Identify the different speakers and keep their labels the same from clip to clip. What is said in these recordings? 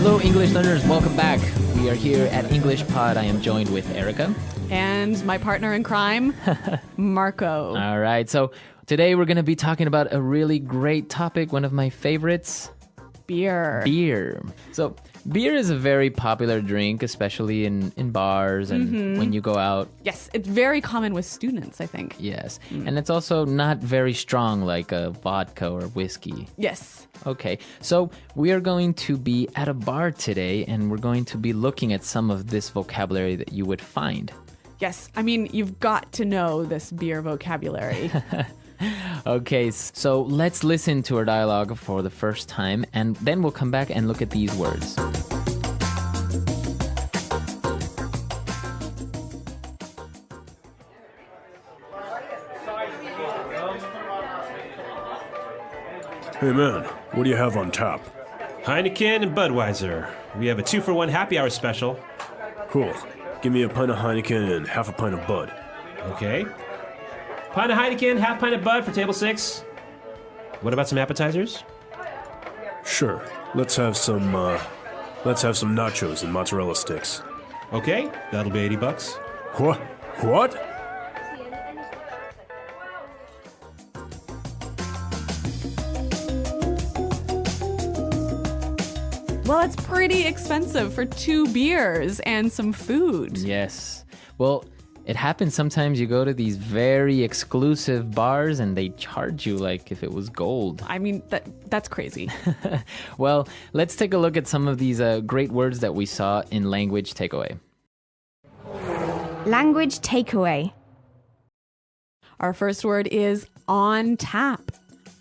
Speaker 1: Hello, English learners. Welcome back. We are here at English Pod. I am joined with Erica.
Speaker 2: And my partner in crime, Marco.
Speaker 1: All right. So today we're going to be talking about a really great topic, one of my favorites.
Speaker 2: Beer.
Speaker 1: Beer. So beer is a very popular drink, especially in bars and when you go out.
Speaker 2: Yes, it's very common with students, I think.
Speaker 1: Yes. And it's also not very strong like a vodka or whiskey.
Speaker 2: Yes.
Speaker 1: Okay, so we are going to be at a bar today and we're going to be looking at some of this vocabulary that you would find.
Speaker 2: Yes, I mean, you've got to know this beer vocabulary.
Speaker 1: Okay, so let's listen to our dialogue for the first time and then we'll come back and look at these words.
Speaker 3: Hey man, what do you have on tap?
Speaker 4: Heineken and Budweiser. We have a 2-for-1 happy hour special.
Speaker 3: Cool. Give me a pint of Heineken and half a pint of Bud.
Speaker 4: Okay. Pint of Heineken, half pint of Bud for table 6. What about some appetizers?
Speaker 3: Sure. Let's have some nachos and mozzarella sticks.
Speaker 4: Okay, that'll be $80.
Speaker 3: What? What?
Speaker 2: Well, it's pretty expensive for 2 beers and some food.
Speaker 1: Yes. Well, it happens sometimes you go to these very exclusive bars and they charge you like if it was gold.
Speaker 2: I mean, that's crazy.
Speaker 1: Well, let's take a look at some of these great words that we saw in Language Takeaway.
Speaker 5: Language takeaway.
Speaker 2: Our first word is on tap.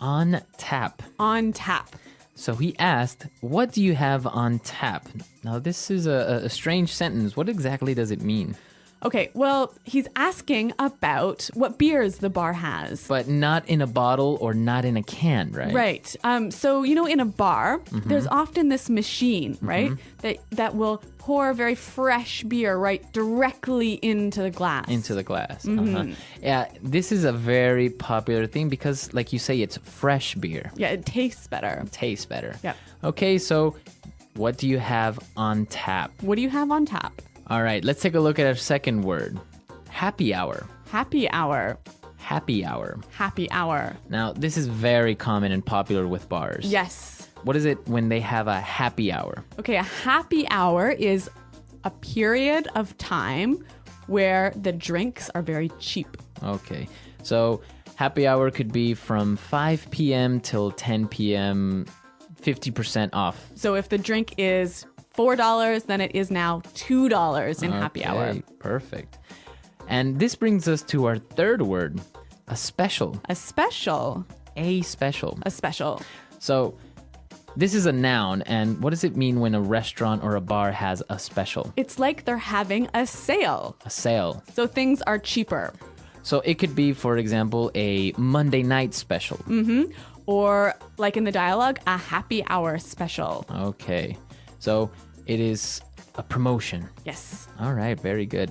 Speaker 1: On tap.
Speaker 2: On tap.
Speaker 1: So he asked, what do you have on tap? Now, this is a strange sentence. What exactly does it mean?
Speaker 2: Okay, well, he's asking about what beers the bar has.
Speaker 1: But not in a bottle or not in a can, right?
Speaker 2: Right. So, in a bar, there's often this machine, right, that will pour very fresh beer right directly into the glass.
Speaker 1: Into the glass. Yeah, this is a very popular thing because, like you say, it's fresh beer.
Speaker 2: Yeah, it tastes better.
Speaker 1: Tastes better.
Speaker 2: Yeah.
Speaker 1: Okay, so what do you have on tap?
Speaker 2: What do you have on tap?
Speaker 1: All right, let's take a look at our second word. Happy hour.
Speaker 2: Happy hour.
Speaker 1: Happy hour.
Speaker 2: Happy hour.
Speaker 1: Now, this is very common and popular with bars.
Speaker 2: Yes.
Speaker 1: What is it when they have a happy hour?
Speaker 2: Okay, a happy hour is a period of time where the drinks are very cheap.
Speaker 1: Okay, so happy hour could be from 5 p.m. till 10 p.m., 50% off.
Speaker 2: So if the drink is $4, then it is now $2 in happy hour.
Speaker 1: Okay, perfect. And this brings us to our third word, a special.
Speaker 2: A special.
Speaker 1: A special.
Speaker 2: A special.
Speaker 1: So this is a noun, and what does it mean when a restaurant or a bar has a special?
Speaker 2: It's like they're having a sale.
Speaker 1: A sale.
Speaker 2: So things are cheaper.
Speaker 1: So it could be, for example, a Monday night special.
Speaker 2: Or, like in the dialogue, a happy hour special.
Speaker 1: Okay. So it is a promotion.
Speaker 2: Yes.
Speaker 1: All right, very good.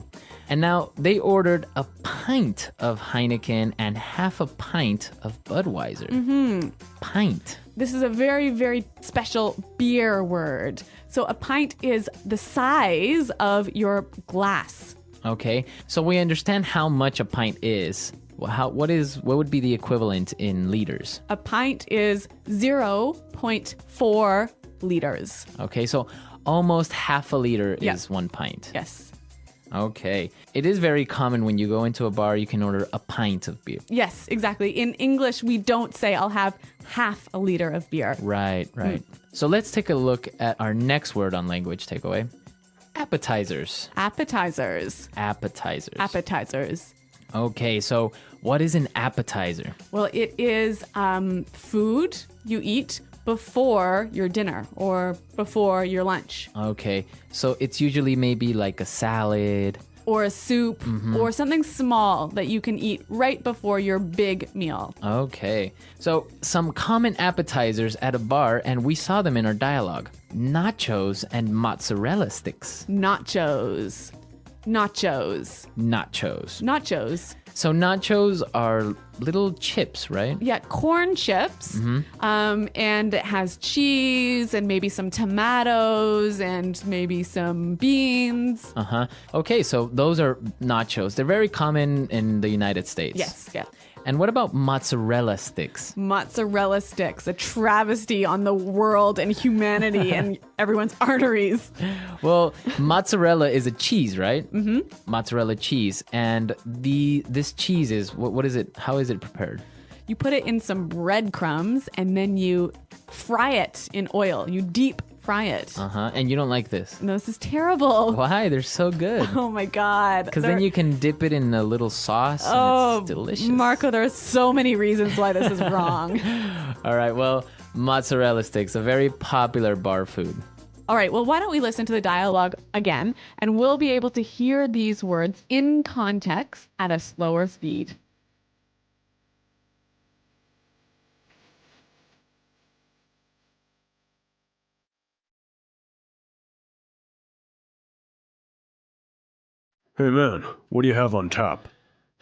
Speaker 1: And now they ordered a pint of Heineken and half a pint of Budweiser. Pint.
Speaker 2: This is a very, very special beer word. So a pint is the size of your glass.
Speaker 1: Okay, so we understand how much a pint is. What would be the equivalent in liters?
Speaker 2: A pint is 0.4 liters.
Speaker 1: Okay, so almost half a liter
Speaker 2: Yeah.
Speaker 1: is 1 pint.
Speaker 2: Yes.
Speaker 1: Okay. It is very common when you go into a bar, you can order a pint of beer.
Speaker 2: Yes, exactly. In English, we don't say I'll have half a liter of beer.
Speaker 1: Right. So let's take a look at our next word on Language Takeaway. Appetizers.
Speaker 2: Appetizers.
Speaker 1: Appetizers.
Speaker 2: Appetizers.
Speaker 1: Okay, so what is an appetizer?
Speaker 2: Well, it is food you eat before your dinner or before your lunch.
Speaker 1: Okay, so it's usually maybe like a salad.
Speaker 2: Or a soup or something small that you can eat right before your big meal.
Speaker 1: Okay, so some common appetizers at a bar, and we saw them in our dialogue. Nachos and mozzarella sticks.
Speaker 2: Nachos. Nachos.
Speaker 1: Nachos.
Speaker 2: Nachos.
Speaker 1: So nachos are little chips, right?
Speaker 2: Yeah, corn chips. And it has cheese and maybe some tomatoes and maybe some beans.
Speaker 1: Uh-huh. Okay, so those are nachos. They're very common in the United States.
Speaker 2: Yes, yeah.
Speaker 1: And what about mozzarella sticks?
Speaker 2: Mozzarella sticks, a travesty on the world and humanity and everyone's arteries.
Speaker 1: Well, mozzarella is a cheese, right? Mm-hmm. Mozzarella cheese. And this cheese is, what is it? How is it prepared?
Speaker 2: You put it in some breadcrumbs and then you fry it in oil. You deep fry it.
Speaker 1: Uh-huh. And you don't like this?
Speaker 2: No, this is terrible.
Speaker 1: Why? They're so good.
Speaker 2: Oh my God.
Speaker 1: Because then you can dip it in a little sauce and it's delicious.
Speaker 2: Marco, there are so many reasons why this is wrong.
Speaker 1: All right, well, mozzarella sticks, a very popular bar food.
Speaker 2: All right, well, why don't we listen to the dialogue again, and we'll be able to hear these words in context at a slower speed.
Speaker 3: Hey man, what do you have on tap?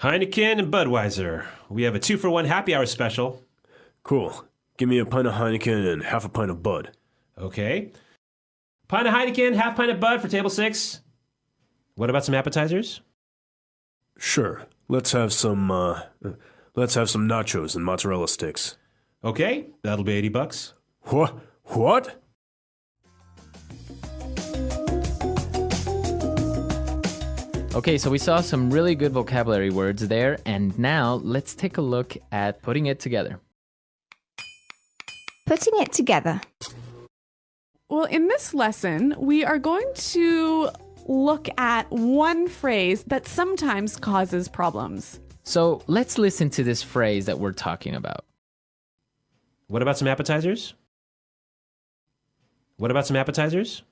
Speaker 4: Heineken and Budweiser. We have a 2-for-1 happy hour special.
Speaker 3: Cool. Give me a pint of Heineken and half a pint of Bud.
Speaker 4: Okay. Pint of Heineken, half pint of Bud for table 6. What about some appetizers?
Speaker 3: Sure. Let's have some nachos and mozzarella sticks.
Speaker 4: Okay, that'll be $80.
Speaker 3: What? What?
Speaker 1: Okay, so we saw some really good vocabulary words there, and now let's take a look at putting it together.
Speaker 5: Putting it together.
Speaker 2: Well, in this lesson, we are going to look at one phrase that sometimes causes problems.
Speaker 1: So let's listen to this phrase that we're talking about.
Speaker 4: What about some appetizers? What about some appetizers?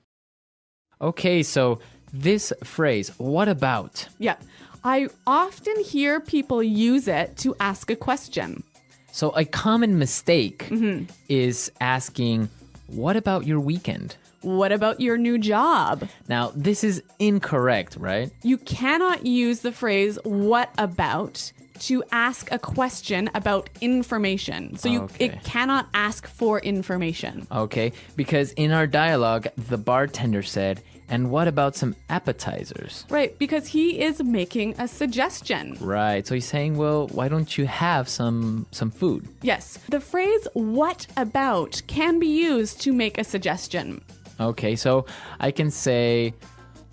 Speaker 1: Okay, so this phrase, what about?
Speaker 2: Yeah, I often hear people use it to ask a question.
Speaker 1: So a common mistake is asking, what about your weekend?
Speaker 2: What about your new job?
Speaker 1: Now, this is incorrect, right?
Speaker 2: You cannot use the phrase what about to ask a question about information. So it cannot ask for information.
Speaker 1: Okay, because in our dialogue, the bartender said, and what about some appetizers?
Speaker 2: Right, because he is making a suggestion.
Speaker 1: Right, so he's saying, well, why don't you have some food?
Speaker 2: Yes, the phrase what about can be used to make a suggestion.
Speaker 1: Okay, so I can say,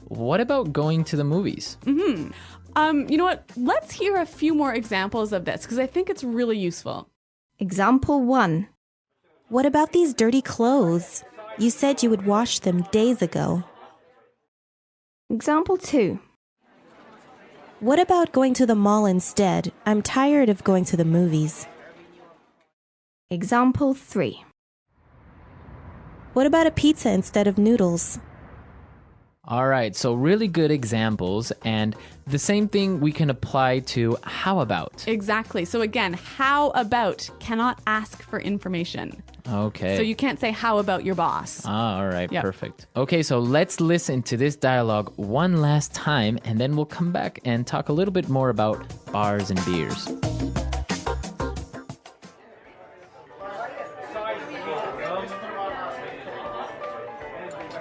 Speaker 1: what about going to the movies?
Speaker 2: You know what? Let's hear a few more examples of this because I think it's really useful.
Speaker 5: Example 1. What about these dirty clothes? You said you would wash them days ago. Example 2. What about going to the mall instead? I'm tired of going to the movies. Example 3. What about a pizza instead of noodles?
Speaker 1: All right, so really good examples, and the same thing we can apply to how about.
Speaker 2: Exactly. So again, how about cannot ask for information.
Speaker 1: Okay.
Speaker 2: So you can't say how about your boss.
Speaker 1: All right,
Speaker 2: Yep.
Speaker 1: perfect. Okay, so let's listen to this dialogue one last time, and then we'll come back and talk a little bit more about bars and beers.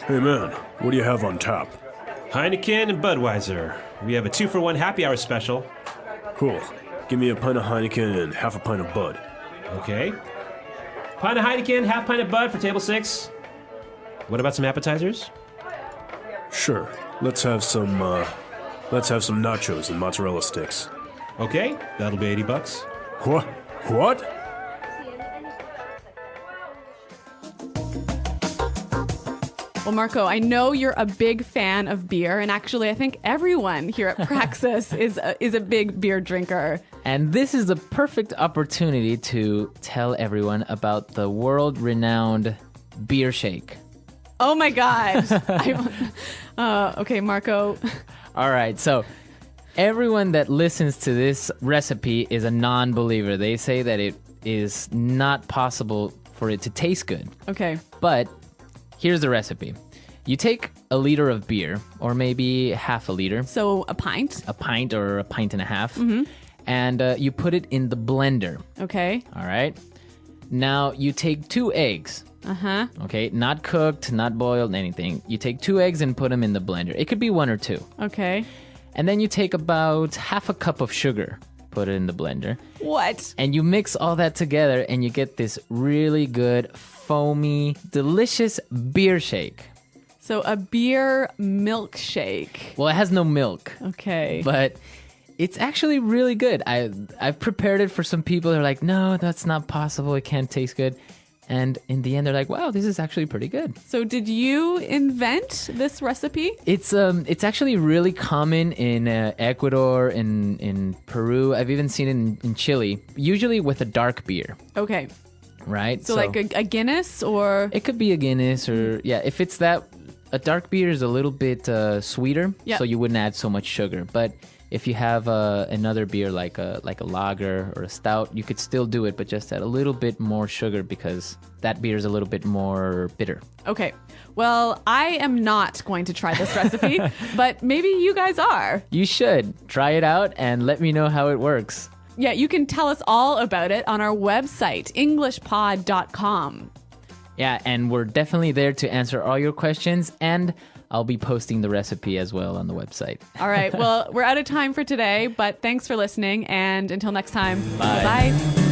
Speaker 3: Hey man, what do you have on tap?
Speaker 4: Heineken and Budweiser. We have a 2-for-1 happy hour special.
Speaker 3: Cool. Give me a pint of Heineken and half a pint of Bud.
Speaker 4: Okay. Pint of Heineken, half pint of Bud for table 6. What about some appetizers?
Speaker 3: Sure. Let's have some nachos and mozzarella sticks.
Speaker 4: Okay, that'll be $80.
Speaker 3: What? What?
Speaker 2: Well, Marco, I know you're a big fan of beer, and actually, I think everyone here at Praxis is a big beer drinker.
Speaker 1: And this is the perfect opportunity to tell everyone about the world-renowned beer shake.
Speaker 2: Oh my God! Okay, Marco.
Speaker 1: All right, so everyone that listens to this recipe is a non-believer. They say that it is not possible for it to taste good.
Speaker 2: Okay.
Speaker 1: But here's the recipe. You take a liter of beer, or maybe half a liter,
Speaker 2: So a pint.
Speaker 1: a pint or a pint and a half, and you put it in the blender.
Speaker 2: Okay.
Speaker 1: All right. Now you take 2 eggs.
Speaker 2: Uh-huh.
Speaker 1: Okay, not cooked, not boiled, anything. You take 2 eggs and put them in the blender. It could be 1 or 2.
Speaker 2: Okay.
Speaker 1: And then you take about half a cup of sugar, put it in the blender,
Speaker 2: What?
Speaker 1: and you mix all that together and you get this really good, foamy, delicious beer shake.
Speaker 2: So a beer milkshake.
Speaker 1: Well, it has no milk,
Speaker 2: Okay.
Speaker 1: but it's actually really good. I've prepared it for some people. They're like, no, that's not possible. It can't taste good. And in the end, they're like, wow, this is actually pretty good.
Speaker 2: So did you invent this recipe?
Speaker 1: It's actually really common in Ecuador, in Peru. I've even seen it in Chile, usually with a dark beer,
Speaker 2: Okay.
Speaker 1: right?
Speaker 2: So like a Guinness or...
Speaker 1: it could be a Guinness or, yeah, if it's that, a dark beer is a little bit sweeter,
Speaker 2: Yeah.
Speaker 1: so you wouldn't add so much sugar. But if you have another beer like a lager or a stout, you could still do it, but just add a little bit more sugar because that beer is a little bit more bitter.
Speaker 2: Okay. Well, I am not going to try this recipe, but maybe you guys are.
Speaker 1: You should try it out and let me know how it works.
Speaker 2: Yeah, you can tell us all about it on our website, englishpod.com.
Speaker 1: Yeah, and we're definitely there to answer all your questions, and I'll be posting the recipe as well on the website.
Speaker 2: All right. Well, we're out of time for today, but thanks for listening. And until next time,
Speaker 1: Bye.
Speaker 2: bye.